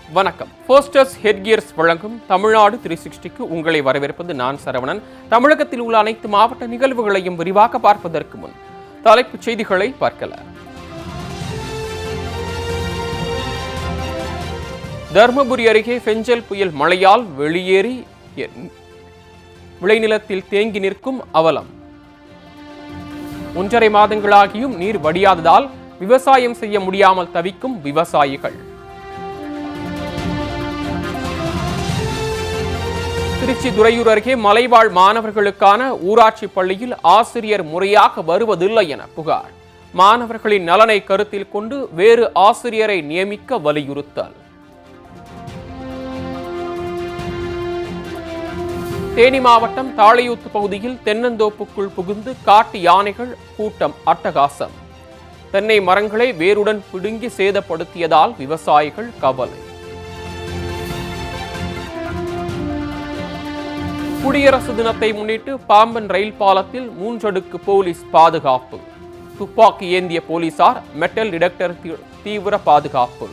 வணக்கம். ஃபோஸ்டர்ஸ் ஹெட்கியர்ஸ் வழங்கும் தமிழ்நாடு 360க்கு உங்களை வரவேற்பது நான் சரவணன். தமிழகத்தில் உள்ள அனைத்து மாவட்ட நிகழ்வுகளையும் விரிவாக பார்ப்பதற்கு முன் தலைப்புச் செய்திகளை பார்க்கலாம். தர்மபுரி அருகே பெஞ்சல் புயல் மழையால் வெளியேறி விளைநிலத்தில் தேங்கி நிற்கும் அவலம். 1.5 மாதங்களாகியும் நீர் வடியாததால் விவசாயம் செய்ய முடியாமல் தவிக்கும் விவசாயிகள். திருச்சி துறையூர் அருகே மலைவாழ் மாணவர்களுக்கான ஊராட்சி பள்ளியில் ஆசிரியர் முறையாக வருவதில்லை என புகார். மாணவர்களின் நலனை கருத்தில் கொண்டு வேறு ஆசிரியரை நியமிக்க வலியுறுத்தல். தேனி மாவட்டம் தாளையூத்து பகுதியில் தென்னந்தோப்புக்குள் புகுந்து காட்டு யானைகள் கூட்டம் அட்டகாசம். தென்னை மரங்களை வேருடன் பிடுங்கி சேதப்படுத்தியதால் விவசாயிகள் கவலை. குடியரசு தினத்தை முன்னிட்டு பாம்பன் ரயில் பாலத்தில் 3 அடுக்கு போலீஸ் பாதுகாப்பு. துப்பாக்கி ஏந்திய போலீசார், மெட்டல் டிடெக்டர் தீவிர பாதுகாப்பு.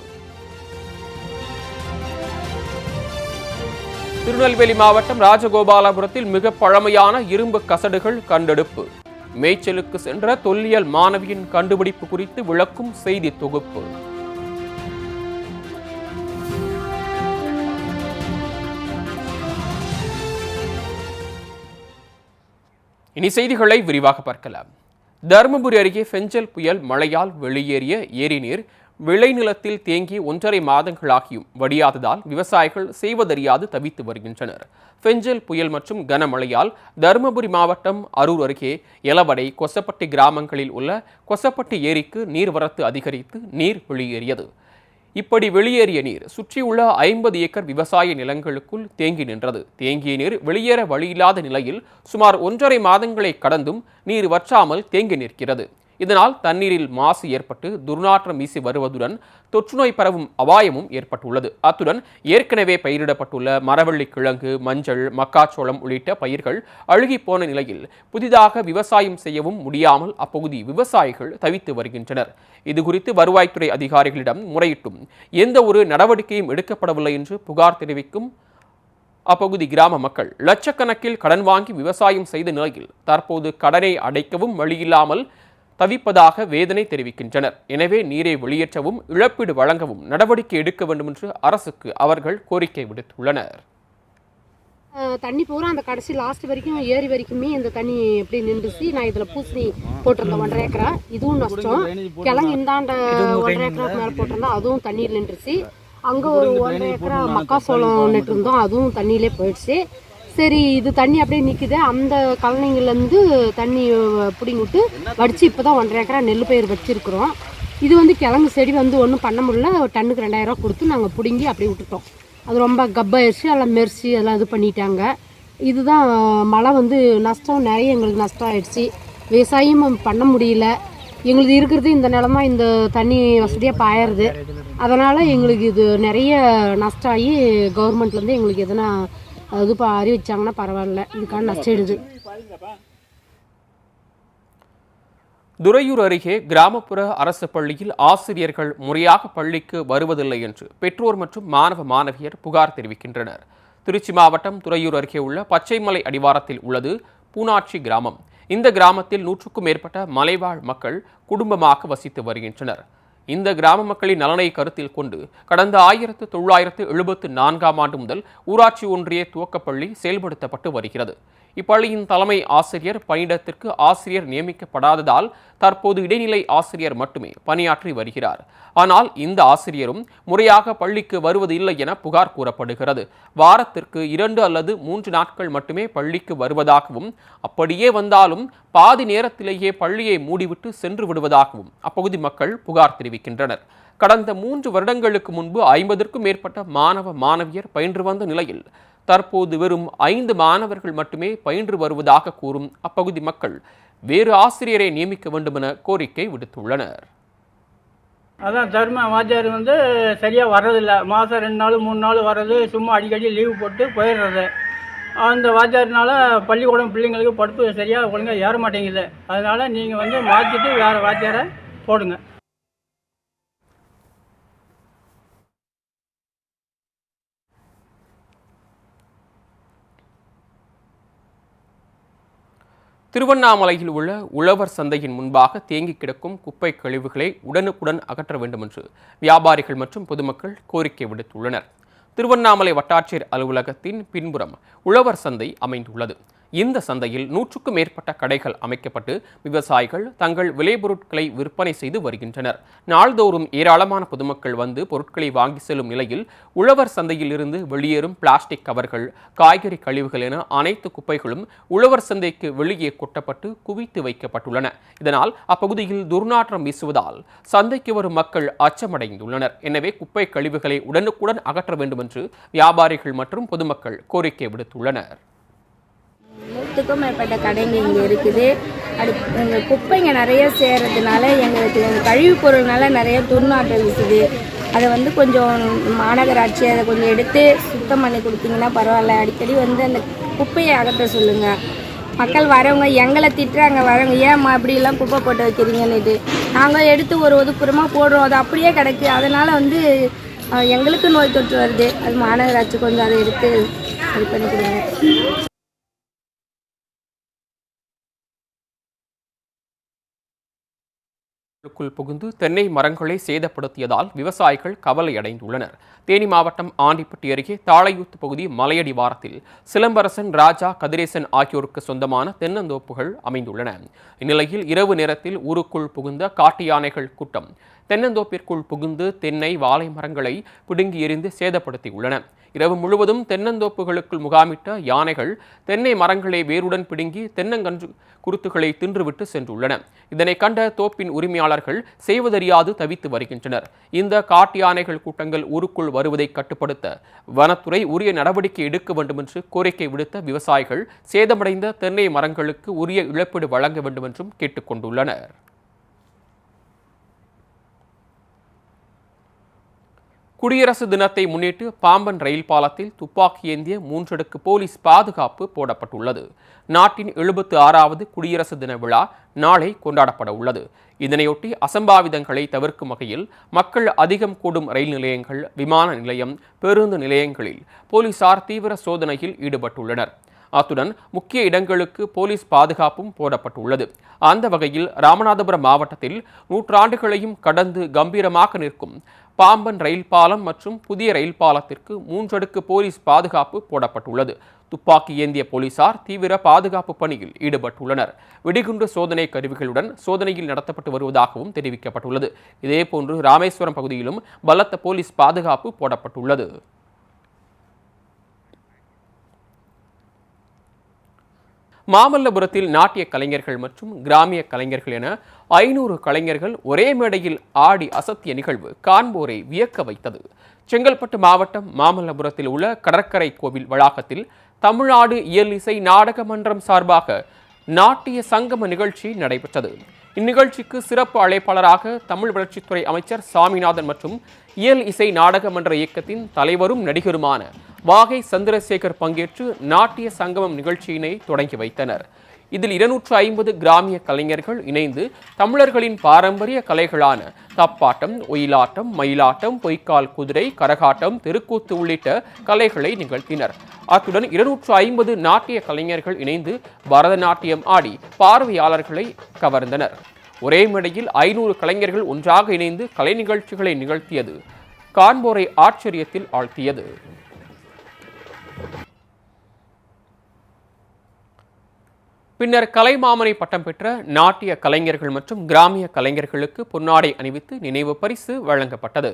திருநெல்வேலி மாவட்டம் ராஜகோபாலபுரத்தில் மிக பழமையான இரும்பு கசடுகள் கண்டெடுப்பு. மேய்ச்சலுக்கு சென்ற தொல்லியல் மாணவியின் கண்டுபிடிப்பு குறித்து விளக்கும் செய்தி தொகுப்பு. இனி செய்திகளை விரிவாக பார்க்கலாம். தர்மபுரி அருகே பெஞ்சல் புயல் மழையால் வெளியேறிய ஏரி நீர் விளைநிலத்தில் தேங்கி 1.5 மாதங்களாகியும் வடியாததால் விவசாயிகள் செய்வதறியாது தவித்து வருகின்றனர். பெஞ்சல் புயல் மற்றும் கனமழையால் தருமபுரி மாவட்டம் அரூர் அருகே எலவடை, கொசப்பட்டி கிராமங்களில் உள்ள கொசப்பட்டி ஏரிக்கு நீர்வரத்து அதிகரித்து நீர் வெளியேறியது. இப்படி வெளியேறிய நீர் சுற்றியுள்ள 50 ஏக்கர் விவசாய நிலங்களுக்குள் தேங்கி நின்றது. தேங்கிய நீர் வெளியேற வழியில்லாத நிலையில் சுமார் 1.5 மாதங்களை கடந்தும் நீர் வற்றாமல் தேங்கி நிற்கிறது. இதனால் தண்ணீரில் மாசு ஏற்பட்டு துர்நாற்றம் வீசி வருவதுடன் தொற்றுநோய் பரவும் அபாயமும் ஏற்பட்டுள்ளது. அத்துடன் ஏற்கனவே பயிரிடப்பட்டுள்ள மரவள்ளி கிழங்கு, மஞ்சள், மக்காச்சோளம் உள்ளிட்ட பயிர்கள் அழுகி போன நிலையில் புதிதாக விவசாயம் செய்யவும் முடியாமல் அப்பகுதி விவசாயிகள் தவித்து வருகின்றனர். இதுகுறித்து வருவாய்த்துறை அதிகாரிகளிடம் முறையிட்டும் எந்த ஒரு நடவடிக்கையும் எடுக்கப்படவில்லை என்று புகார் தெரிவிக்கும் அப்பகுதி கிராம மக்கள் லட்சக்கணக்கில் கடன் வாங்கி விவசாயம் செய்த நிலையில் தற்போது கடனை அடைக்கவும் வழியில்லாமல் தவிப்பதாக வேதனை தெரிவிக்கின்றனர். எனவே நீரை வெளியேற்றவும் இழப்பீடு வழங்கவும் நடவடிக்கை எடுக்க வேண்டும் என்று அரசுக்கு அவர்கள் கோரிக்கை விடுத்துள்ளனர். தண்ணி பூரா அந்த கடைசி லாஸ்ட் வரைக்கும் ஏரி வரைக்குமே இந்த தண்ணி எப்படி நின்றுச்சு. நான் இதுல பூசணி போட்டிருந்தேன் 1.5 ஏக்கரா, இதுவும் நஷ்டம். கிழங்கு இந்தாண்ட 1.5 ஏக்கராக்கு மேல போட்டிருந்தா அதுவும் தண்ணீர் நின்றுச்சு. அங்க ஒரு 1.5 ஏக்கரா மக்காசோளம் நட்டு இருந்தோம், அதுவும் தண்ணியிலே போயிடுச்சு. சரி, இது தண்ணி அப்படியே நிற்குது. அந்த கழனிங்கலேருந்து தண்ணி பிடிங்கி விட்டு வடித்து இப்போ தான் 1.5 ஏக்கரா நெல் பயிர் வச்சுருக்குறோம். இது கிழங்கு செடி ஒன்றும் பண்ண முடியல. டன்னுக்கு 2000 ரூபா கொடுத்து நாங்கள் பிடுங்கி அப்படியே விட்டுட்டோம். அது ரொம்ப கப்பாயிடுச்சு, எல்லாம் மெரிச்சு எல்லாம் இது பண்ணிட்டாங்க. இதுதான் மழை நஷ்டம், நிறைய எங்களுக்கு நஷ்டம் ஆயிடுச்சு. விவசாயம் பண்ண முடியல. எங்களுக்கு இருக்கிறது இந்த நிலமா இந்த தண்ணி வசதியாக பாயறது. அதனால் எங்களுக்கு இது நிறைய நஷ்டம் ஆகி கவர்மெண்ட்லேருந்து எங்களுக்கு எதனா அது அறிவிச்சாங்கன்னா பரவாயில்ல. இதுக்கான நஷ்டம். துறையூர் அருகே கிராமப்புற அரசு பள்ளியில் ஆசிரியர்கள் முறையாக பள்ளிக்கு வருவதில்லை என்று பெற்றோர் மற்றும் மாணவ மாணவியர் புகார் தெரிவிக்கின்றனர். திருச்சி மாவட்டம் துறையூர் அருகே உள்ள பச்சைமலை அடிவாரத்தில் உள்ளது பூனாட்சி கிராமம். இந்த கிராமத்தில் 100க்கும் மேற்பட்ட மலைவாழ் மக்கள் குடும்பமாக வசித்து வருகின்றனர். இந்த கிராம மக்களின் நலனை கருத்தில் கொண்டு கடந்த 1974ஆம் ஆண்டு முதல் ஊராட்சி ஒன்றிய துவக்கப்பள்ளி செயல்படுத்தப்பட்டு வருகிறது. இப்பள்ளியின் தலைமை ஆசிரியர் பணியிடத்திற்கு ஆசிரியர் நியமிக்கப்படாததால் தற்போது இடைநிலை ஆசிரியர் மட்டுமே பணியாற்றி வருகிறார். ஆனால் இந்த ஆசிரியரும் முறையாக பள்ளிக்கு வருவது இல்லை என புகார் கூறப்படுகிறது. வாரத்திற்கு 2 அல்லது 3 நாட்கள் மட்டுமே பள்ளிக்கு வருவதாகவும், அப்படியே வந்தாலும் பாதி நேரத்திலேயே பள்ளியை மூடிவிட்டு சென்று விடுவதாகவும் அப்பகுதி மக்கள் புகார் தெரிவிக்கின்றனர். கடந்த 3 வருடங்களுக்கு முன்பு 50க்கும் மேற்பட்ட மாணவ மாணவியர் பயின்று வந்த நிலையில் தற்போது வெறும் 5 மாணவர்கள் மட்டுமே பயின்று வருவதாக கூறும் அப்பகுதி மக்கள் வேறு ஆசிரியரை நியமிக்க வேண்டும் என கோரிக்கை விடுத்துள்ளனர். அதான் தர்ம வாத்தியார் சரியாக வர்றதில்லை. மாதம் 2 நாள் 3 நாள் வர்றது, சும்மா அடிக்கடி லீவு போட்டு போயிடுறது. அந்த வாத்தியார்னால பள்ளிக்கூடம் பிள்ளைங்களுக்கு படிப்பு சரியாக ஒழுங்காக ஏற மாட்டேங்குது. அதனால் நீங்கள் மாற்றிட்டு வேறு வாத்தியாரை போடுங்க. திருவண்ணாமலையில் உள்ள உழவர் சந்தையின் முன்பாக தேங்கி கிடக்கும் குப்பை கழிவுகளை உடனுக்குடன் அகற்ற வேண்டும் என்று வியாபாரிகள் மற்றும் பொதுமக்கள் கோரிக்கை விடுத்துள்ளனர். திருவண்ணாமலை வட்டாட்சியர் அலுவலகத்தின் பின்புறம் உழவர் சந்தை அமைந்துள்ளது. இந்த சந்தையில் 100க்கும் மேற்பட்ட கடைகள் அமைக்கப்பட்டு விவசாயிகள் தங்கள் விளைபொருட்களை விற்பனை செய்து வருகின்றனர். நாள்தோறும் ஏராளமான பொதுமக்கள் வந்து பொருட்களை வாங்கி செல்லும் நிலையில் உழவர் சந்தையில் இருந்து வெளியேறும் பிளாஸ்டிக் கவர்கள், காய்கறி கழிவுகள் என அனைத்து குப்பைகளும் உழவர் சந்தைக்கு வெளியே கொட்டப்பட்டு குவித்து வைக்கப்பட்டுள்ளன. இதனால் அப்பகுதியில் துர்நாற்றம் வீசுவதால் சந்தைக்கு வரும் மக்கள் அச்சமடைந்துள்ளனர். எனவே குப்பை கழிவுகளை உடனுக்குடன் அகற்ற வேண்டும் என்று வியாபாரிகள் மற்றும் பொதுமக்கள் கோரிக்கை விடுத்துள்ளனர். 100க்கும் மேற்பட்ட கடைங்க இங்கே இருக்குது. எங்கள் குப்பைங்க நிறைய சேர்றதுனால எங்களுக்கு கழிவுப் பொருள்னால நிறைய துர்நாற்றம் வீசுது. அதை கொஞ்சம் மாநகராட்சி அதை கொஞ்சம் எடுத்து சுத்தம் பண்ணி கொடுத்தீங்கன்னா பரவாயில்ல. அடிக்கடி அந்த குப்பையை அகற்ற சொல்லுங்கள். மக்கள் வரவங்க எங்களை திட்டுறாங்க, வரவங்க ஏம்மா அப்படிலாம் குப்பை போட்டு வைக்கிறீங்கன்னுட்டு. நாங்கள் எடுத்து ஒரு ஒதுக்குப்புறமாக போடுறோம், அது அப்படியே கிடக்கு. அதனால் எங்களுக்கு நோய் தொற்று வருது. அது மாநகராட்சி கொஞ்சம் அதை எடுத்து இது பண்ணி கொடுங்க. புகுந்து தென்னை மரங்களை சேதப்படுத்தியதால் விவசாயிகள் கவலை அடைந்துள்ளனர். தேனி மாவட்டம் ஆண்டிப்பட்டி அருகே தாளையூத்து பகுதி மலையடிவாரத்தில் சிலம்பரசன், ராஜா, கதிரேசன் ஆகியோருக்கு சொந்தமான தென்னந்தோப்புகள் அமைந்துள்ளன. இந்நிலையில் இரவு நேரத்தில் ஊருக்குள் புகுந்த காட்டு யானைகள் கூட்டம் தென்னந்தோப்பிற்குள் புகுந்து தென்னை, வாழை மரங்களை பிடுங்கி எறிந்து சேதப்படுத்தியுள்ளன. இரவு முழுவதும் தென்னந்தோப்புகளுக்குள் முகாமிட்ட யானைகள் தென்னை மரங்களை வேருடன் பிடுங்கி தென்னங்கன்று குருத்துகளை தின்றுவிட்டு சென்றுள்ளன. இதனை கண்ட தோப்பின் உரிமையாளர்கள் செய்வதறியாது தவித்து வருகின்றனர். இந்த காட்டு யானைகள் கூட்டங்கள் ஊருக்குள் வருவதை கட்டுப்படுத்த வனத்துறை உரிய நடவடிக்கை எடுக்க வேண்டும் என்று கோரிக்கை விடுத்த விவசாயிகள் சேதமடைந்த தென்னை மரங்களுக்கு உரிய இழப்பீடு வழங்க வேண்டும் என்றும் கேட்டுக்கொண்டுள்ளனர். குடியரசு தினத்தை முன்னிட்டு பாம்பன் ரயில் பாலத்தில் துப்பாக்கி ஏந்திய 3 அடுக்கு போலீஸ் பாதுகாப்பு போடப்பட்டுள்ளது. நாட்டின் 76வது குடியரசு தின விழா நாளை கொண்டாடப்பட உள்ளது. இதனையொட்டி அசம்பாவிதங்களை தவிர்க்கும் வகையில் மக்கள் அதிகம் கூடும் ரயில் நிலையங்கள், விமான நிலையம், பேருந்து நிலையங்களில் போலீசார் தீவிர சோதனையில் ஈடுபட்டுள்ளனர். அத்துடன் முக்கிய இடங்களுக்கு போலீஸ் பாதுகாப்பும் போடப்பட்டுள்ளது. அந்த வகையில் ராமநாதபுரம் மாவட்டத்தில் 100 ஆண்டுகளையும் கடந்து கம்பீரமாக நிற்கும் பாம்பன் ரயில் பாலம் மற்றும் புதிய ரயில் பாலத்திற்கு 3 அடுக்கு போலீஸ் பாதுகாப்பு போடப்பட்டுள்ளது. துப்பாக்கி ஏந்திய போலீசார் தீவிர பாதுகாப்பு பணியில் ஈடுபட்டுள்ளனர். வெடிகுண்டு சோதனை கருவிகளுடன் சோதனையில் நடத்தப்பட்டு வருவதாகவும் தெரிவிக்கப்பட்டுள்ளது. இதேபோன்று ராமேஸ்வரம் பகுதியிலும் பலத்த போலீஸ் பாதுகாப்பு போடப்பட்டுள்ளது. மாமல்லபுரத்தில் நாட்டிய கலைஞர்கள் மற்றும் கிராமிய கலைஞர்கள் என 500 கலைஞர்கள் ஒரே மேடையில் ஆடி அசத்திய நிகழ்வு காண்போரை வியக்க வைத்தது. செங்கல்பட்டு மாவட்டம் மாமல்லபுரத்தில் உள்ள கடற்கரை கோவில் வளாகத்தில் தமிழ்நாடு இயல் இசை நாடக மன்றம் சார்பாக நாட்டிய சங்கம நிகழ்ச்சி நடைபெற்றது. இந்நிகழ்ச்சிக்கு சிறப்பு அழைப்பாளராக தமிழ் வளர்ச்சித்துறை அமைச்சர் சாமிநாதன் மற்றும் இயல் இசை நாடக மன்ற இயக்கத்தின் தலைவரும் நடிகருமான வாகை சந்திரசேகர் பங்கேற்று நாட்டிய சங்கமம் நிகழ்ச்சியினை தொடங்கி வைத்தனர். இதில் 250 கிராமிய கலைஞர்கள் இணைந்து தமிழர்களின் பாரம்பரிய கலைகளான தப்பாட்டம், ஒயிலாட்டம், மயிலாட்டம், பொய்க்கால் குதிரை, கரகாட்டம், தெருக்கூத்து உள்ளிட்ட கலைகளை நிகழ்த்தினர். அத்துடன் 250 நாட்டிய கலைஞர்கள் இணைந்து பரதநாட்டியம் ஆடி பார்வையாளர்களை கவர்ந்தனர். ஒரே மேடையில் 500 கலைஞர்கள் ஒன்றாக இணைந்து கலை நிகழ்ச்சிகளை நிகழ்த்தியது காண்போரை ஆச்சரியத்தில் ஆழ்த்தியது. பின்னர் கலைமாமணி பட்டம் பெற்ற நாட்டிய கலைஞர்கள் மற்றும் கிராமிய கலைஞர்களுக்கு பொன்னாடை அணிவித்து நினைவு பரிசு வழங்கப்பட்டது.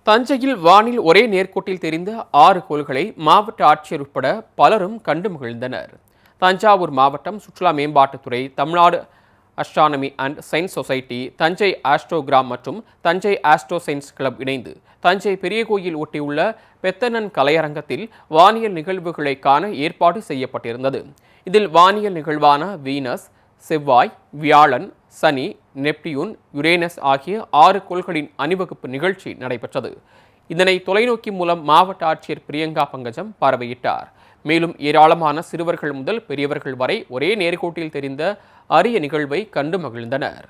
தஞ்சையில் வானில் ஒரே நேர்கோட்டில் தெரிந்த 6 கோள்களை மாவட்ட ஆட்சியர் உட்பட பலரும் கண்டு மகிழ்ந்தனர். தஞ்சாவூர் மாவட்டம் சுற்றுலா மேம்பாட்டுத்துறை, Tamil Nadu astronomy and science society, Thanjai astrogram மற்றும் தஞ்சை ஆஸ்ட்ரோ சயின்ஸ் கிளப் இணைந்து தஞ்சை பெரிய கோயில் ஒட்டியுள்ள பெத்தனன் கலையரங்கத்தில் வானியல் நிகழ்வுகளை காண ஏற்பாடு செய்யப்பட்டிருந்தது. இதில் வானியல் நிகழ்வான வீனஸ், செவ்வாய், வியாழன், சனி, நெப்டியூன், யுரேனஸ் ஆகிய 6 கோள்களின் அணிவகுப்பு நிகழ்ச்சி நடைபெற்றது. இதனை தொலைநோக்கி மூலம் மாவட்ட ஆட்சியர் பிரியங்கா பங்கஜம் பார்வையிட்டார். மேலும் ஏராளமான சிறுவர்கள் முதல் பெரியவர்கள் வரை ஒரே நேர்கோட்டில் தெரிந்த அரிய நிகழ்வை கண்டு மகிழ்ந்தனர்.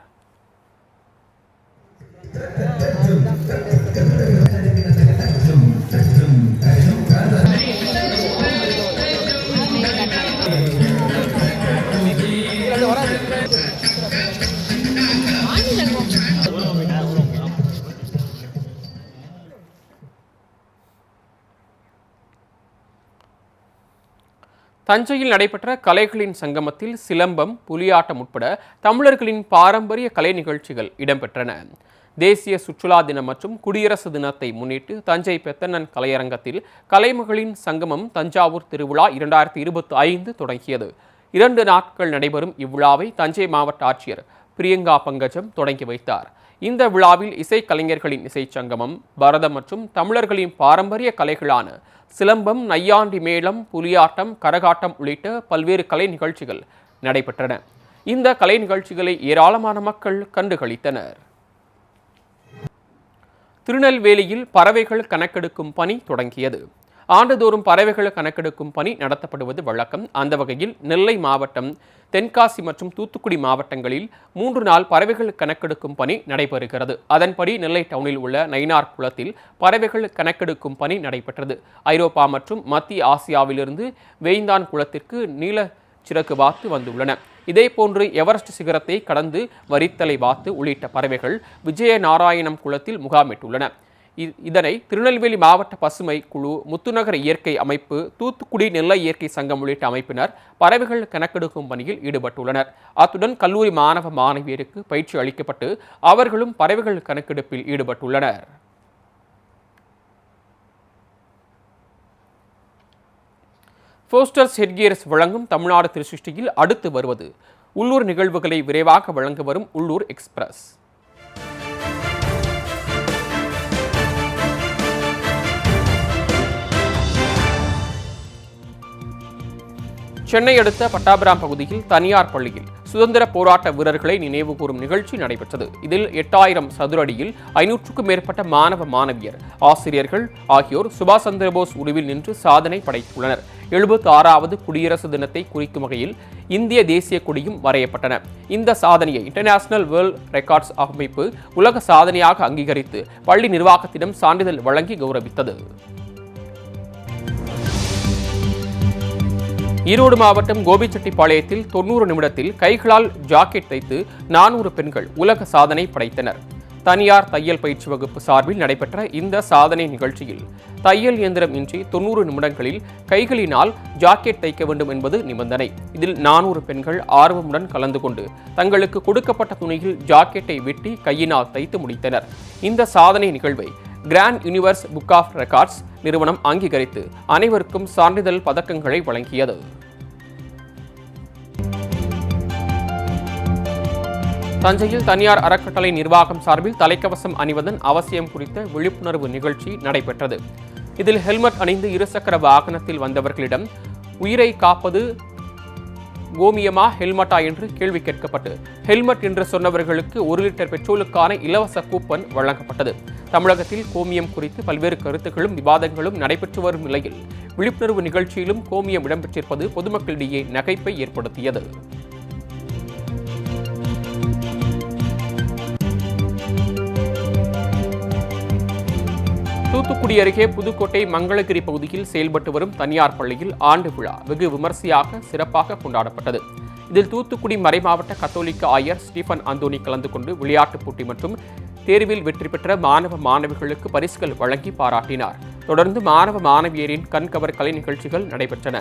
தஞ்சையில் நடைபெற்ற கலைகளின் சங்கமத்தில் சிலம்பம், புலியாட்டம் உட்பட தமிழர்களின் பாரம்பரிய கலை நிகழ்ச்சிகள் இடம்பெற்றன. தேசிய சுற்றுலா தினம் மற்றும் குடியரசு தினத்தை முன்னிட்டு தஞ்சை பெத்தனன் கலையரங்கத்தில் கலைமகளின் சங்கமம் தஞ்சாவூர் திருவிழா 2025 தொடங்கியது. 2 நாட்கள் நடைபெறும் இவ்விழாவை தஞ்சை மாவட்ட ஆட்சியர் பிரியங்கா பங்கஜம் தொடங்கி வைத்தார். இந்த விழாவில் இசைக்கலைஞர்களின் இசைச்சங்கமம், பரதம் மற்றும் தமிழர்களின் பாரம்பரிய கலைகளான சிலம்பம், நையாண்டி மேளம், புலியாட்டம், கரகாட்டம் உள்ளிட்ட பல்வேறு கலை நிகழ்ச்சிகள் நடைபெற்றன. இந்த கலை நிகழ்ச்சிகளை ஏராளமான மக்கள் கண்டுகளித்தனர். திருநெல்வேலியில் பறவைகள் கணக்கெடுக்கும் பணி தொடங்கியது. ஆண்டுதோறும் பறவைகள் கணக்கெடுக்கும் பணி நடத்தப்படுவது வழக்கம். அந்த வகையில் நெல்லை மாவட்டம், தென்காசி மற்றும் தூத்துக்குடி மாவட்டங்களில் 3 நாள் பறவைகள் கணக்கெடுக்கும் பணி நடைபெறுகிறது. அதன்படி நெல்லை டவுனில் உள்ள நயினார் குளத்தில் பறவைகள் கணக்கெடுக்கும் பணி நடைபெற்றது. ஐரோப்பா மற்றும் மத்திய ஆசியாவிலிருந்து வேய்ந்தான் குளத்திற்கு நீல சிறகு வாத்து வந்துள்ளன. இதேபோன்று எவரெஸ்ட் சிகரத்தை கடந்து வரித்தலை வாத்து உள்ளிட்ட பறவைகள் விஜயநாராயணம் குளத்தில் முகாமிட்டுள்ளன. இதனை திருநெல்வேலி மாவட்ட பசுமை குழு, முத்துநகர் இயற்கை அமைப்பு, தூத்துக்குடி நெல்லை இயற்கை சங்கம் உள்ளிட்ட அமைப்பினர் பறவைகள் கணக்கெடுக்கும் பணியில் ஈடுபட்டுள்ளனர். அத்துடன் கல்லூரி மாணவ மாணவியருக்கு பயிற்சி அளிக்கப்பட்டு அவர்களும் பறவைகள் கணக்கெடுப்பில் ஈடுபட்டுள்ளனர். போஸ்டர்ஸ் ஹெட்கியர்ஸ் வழங்கும் தமிழ்நாடு திருச்சிஷ்டியில் அடுத்து வருவது உள்ளூர் நிகழ்வுகளை விரைவாக வழங்க வரும் உள்ளூர் எக்ஸ்பிரஸ். சென்னை அடுத்த பட்டாபிராம் பகுதியில் தனியார் பள்ளியில் சுதந்திர போராட்ட வீரர்களை நினைவு கூறும் நிகழ்ச்சி நடைபெற்றது. இதில் 8000 சதுர அடியில் 500க்கும் மேற்பட்ட மாணவ மாணவியர், ஆசிரியர்கள் ஆகியோர் சுபாஷ் சந்திரபோஸ் உருவில் நின்று சாதனை படைத்துள்ளனர். 76வது குடியரசு தினத்தை குறிக்கும் வகையில் இந்திய தேசிய கொடியும் வரையப்பட்டன. இந்த சாதனையை இன்டர்நேஷனல் வேர்ல்ட் ரெக்கார்ட்ஸ் அமைப்பு உலக சாதனையாக அங்கீகரித்து பள்ளி நிர்வாகத்திடம் சான்றிதழ் வழங்கி கௌரவித்தது. ஈரோடு மாவட்டம் கோபிச்செட்டிப்பாளையத்தில் 90 நிமிடத்தில் கைகளால் ஜாக்கெட் தைத்து 400 பெண்கள் உலக சாதனை படைத்தனர். தனியார் தையல் பயிற்சி வகுப்பு சார்பில் நடைபெற்ற இந்த சாதனை நிகழ்ச்சியில் தையல் இயந்திரம் இன்றி 90 நிமிடங்களில் கைகளினால் ஜாக்கெட் தைக்க வேண்டும் என்பது நிபந்தனை. இதில் 400 பெண்கள் ஆர்வமுடன் கலந்து கொண்டு தங்களுக்கு கொடுக்கப்பட்ட துணியில் ஜாக்கெட்டை வெட்டி கையினால் தைத்து முடித்தனர். இந்த சாதனை நிகழ்வை grand universe book of records நிறுவனம் அங்கீகரித்து அனைவருக்கும் சான்றிதழ் பதக்கங்களை வழங்கியது. தஞ்சையில் தனியார் அறக்கட்டளை நிர்வாகம் சார்பில் தலைக்கவசம் அணிவதன் அவசியம் குறித்த விழிப்புணர்வு நிகழ்ச்சி நடைபெற்றது. இதில் ஹெல்மெட் அணிந்து இருசக்கர வாகனத்தில் வந்தவர்களிடம் உயிரை காப்பது கோமியமா ஹெல்மெட்டா என்று கேள்வி கேட்கப்பட்டு ஹெல்மெட் என்று சொன்னவர்களுக்கு 1 லிட்டர் பெட்ரோலுக்கான இலவச கூப்பன் வழங்கப்பட்டது. தமிழகத்தில் கோமியம் குறித்து பல்வேறு கருத்துக்களும் விவாதங்களும் நடைபெற்று வரும் நிலையில் விழிப்புணர்வு நிகழ்ச்சியிலும் கோமியம் இடம்பெற்றிருப்பது பொதுமக்களிடையே நகைப்பை ஏற்படுத்தியது. தூத்துக்குடி அருகே புதுக்கோட்டை மங்களகிரி பகுதியில் செயல்பட்டு வரும் தனியார் பள்ளியில் ஆண்டு விழா வெகு விமர்சையாக சிறப்பாக கொண்டாடப்பட்டது. இதில் தூத்துக்குடி மறைமாவட்ட கத்தோலிக்க ஆயர் ஸ்டீபன் அந்தோனி கலந்து கொண்டு விளையாட்டுப் போட்டி மற்றும் தேர்வில் வெற்றி பெற்ற மாணவ மாணவிகளுக்கு பரிசுகள் வழங்கி பாராட்டினார். தொடர்ந்து மாணவ மாணவியரின் கண்கவர் கலை நிகழ்ச்சிகள் நடைபெற்றன.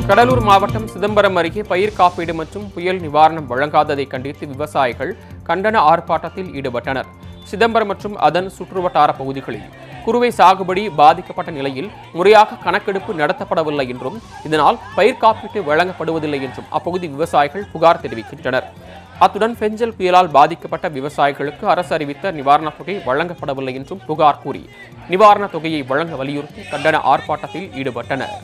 கடலூர் மாவட்டம் சிதம்பரம் அருகே பயிர் காப்பீடு மற்றும் புயல் நிவாரணம் வழங்காததை கண்டித்து விவசாயிகள் கண்டன ஆர்ப்பாட்டத்தில் ஈடுபட்டனர். சிதம்பரம் மற்றும் அதன் சுற்றுவட்டார பகுதிகளில் குறுவை சாகுபடி பாதிக்கப்பட்ட நிலையில் முறையாக கணக்கெடுப்பு நடத்தப்படவில்லை என்றும் இதனால் பயிர் காப்பீட்டு வழங்கப்படுவதில்லை என்றும் அப்பகுதி விவசாயிகள் புகார் தெரிவிக்கின்றனர். அத்துடன் பெஞ்சல் புயலால் பாதிக்கப்பட்ட விவசாயிகளுக்கு அரசு அறிவித்த நிவாரணத் தொகை வழங்கப்படவில்லை என்றும் புகார் கூறி நிவாரணத் தொகையை வழங்க வலியுறுத்தி கண்டன ஆர்ப்பாட்டத்தில் ஈடுபட்டனர்.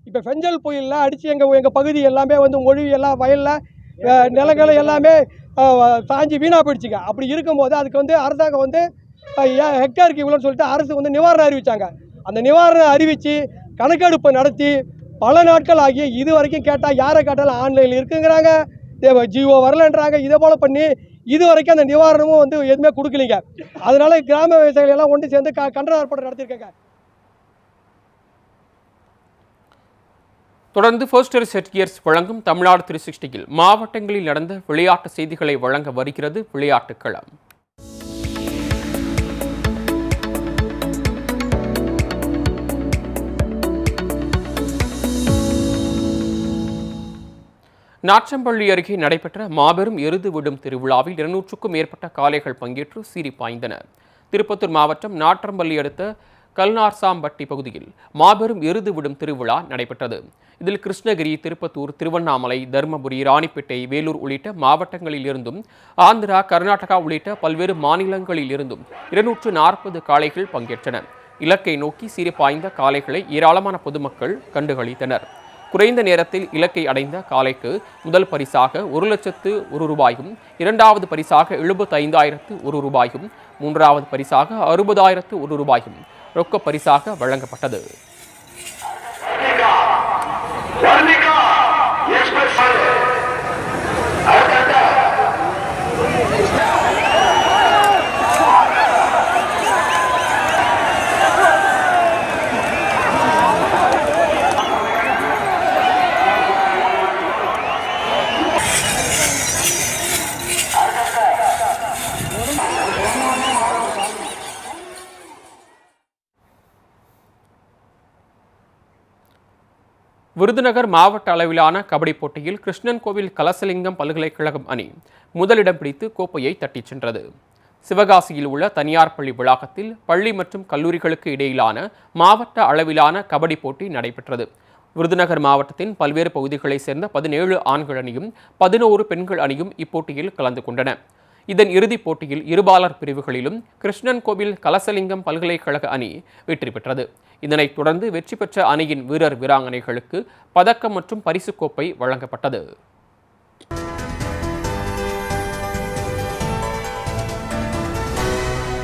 இப்போ பெஞ்சல் புயலில் அடித்து எங்கள் பகுதி எல்லாமே வந்து மொழி எல்லாம் வயலில் நிலங்கள் எல்லாமே சாஞ்சி வீணாக போயிடுச்சுங்க. அப்படி இருக்கும்போது அதுக்கு வந்து அரசாங்கம் வந்து ஹெக்டேருக்கு இவ்வளோன்னு சொல்லிட்டு அரசு வந்து நிவாரணம் அறிவித்தாங்க. அந்த நிவாரணம் அறிவித்து கணக்கெடுப்பு நடத்தி பல நாட்கள் ஆகி இது வரைக்கும் கேட்டால் யாரை கேட்டாலும் ஆன்லைனில் இருக்குங்கிறாங்க, ஜியோ வரலன்றாங்க. இதே போல் பண்ணி இது வரைக்கும் அந்த நிவாரணமும் வந்து எதுவுமே கொடுக்கலிங்க. அதனால கிராம விவசாயிகள் எல்லாம் ஒன்று சேர்ந்து கண்டன ஆர்ப்பாட்டம் நடத்தியிருக்காங்க. தொடர்ந்து ஃபர்ஸ்டர் செட்கியர்ஸ் வழங்கும் தமிழ்நாடு 360யில் மாவட்டங்களில் நடந்த விளையாட்டு செய்திகளை வழங்க வருகிறது விளையாட்டு களம். நாச்சம்பள்ளி அருகே நடைபெற்ற மாபெரும் எருது விடும் திருவிழாவில் 200க்கும் மேற்பட்ட காளைகள் பங்கேற்று சீறி பாய்ந்தன. திருப்பத்தூர் மாவட்டம் நாற்றம்பள்ளி அடுத்த கல்நார்சாம்பட்டி பகுதியில் மாபெரும் எருது விடும் திருவிழா நடைபெற்றது. இதில் கிருஷ்ணகிரி, திருப்பத்தூர், திருவண்ணாமலை, தருமபுரி, ராணிப்பேட்டை, வேலூர் உள்ளிட்ட மாவட்டங்களில் இருந்தும் ஆந்திரா, கர்நாடகா உள்ளிட்ட பல்வேறு மாநிலங்களில் இருந்தும் 240 காளைகள் பங்கேற்றன. இலக்கை நோக்கி சீறி பாய்ந்த காளைகளை ஏராளமான பொதுமக்கள் கண்டுகளித்தனர். குறைந்த நேரத்தில் இலக்கை அடைந்த காளைக்கு முதல் பரிசாக 1,00,001 ரூபாயும், இரண்டாவது பரிசாக 75,001 ரூபாயும், மூன்றாவது பரிசாக 60,001 ரூபாயும் ரொக்க பரிசாக வழங்கப்பட்டது. விருதுநகர் மாவட்ட அளவிலான கபடி போட்டியில் கிருஷ்ணன் கோவில் கலசலிங்கம் பல்கலைக்கழகம் அணி முதலிடம் பிடித்து கோப்பையை தட்டிச் சென்றது. சிவகாசியில் உள்ள தனியார் பள்ளி வளாகத்தில் பள்ளி மற்றும் கல்லூரிகளுக்கு இடையிலான மாவட்ட அளவிலான கபடி போட்டி நடைபெற்றது. விருதுநகர் மாவட்டத்தின் பல்வேறு பகுதிகளைச் சேர்ந்த 17 ஆண்கள் அணியும் 11 பெண்கள் அணியும் இப்போட்டியில் கலந்து கொண்டன. இதன் இறுதிப் போட்டியில் இருபாலர் பிரிவுகளிலும் கிருஷ்ணன் கோவில் கலசலிங்கம் பல்கலைக்கழக அணி வெற்றி பெற்றது. இதனைத் தொடர்ந்து வெற்றி பெற்ற அணியின் வீரர் வீராங்கனைகளுக்கு பதக்கம் மற்றும் பரிசுக் கோப்பை வழங்கப்பட்டது.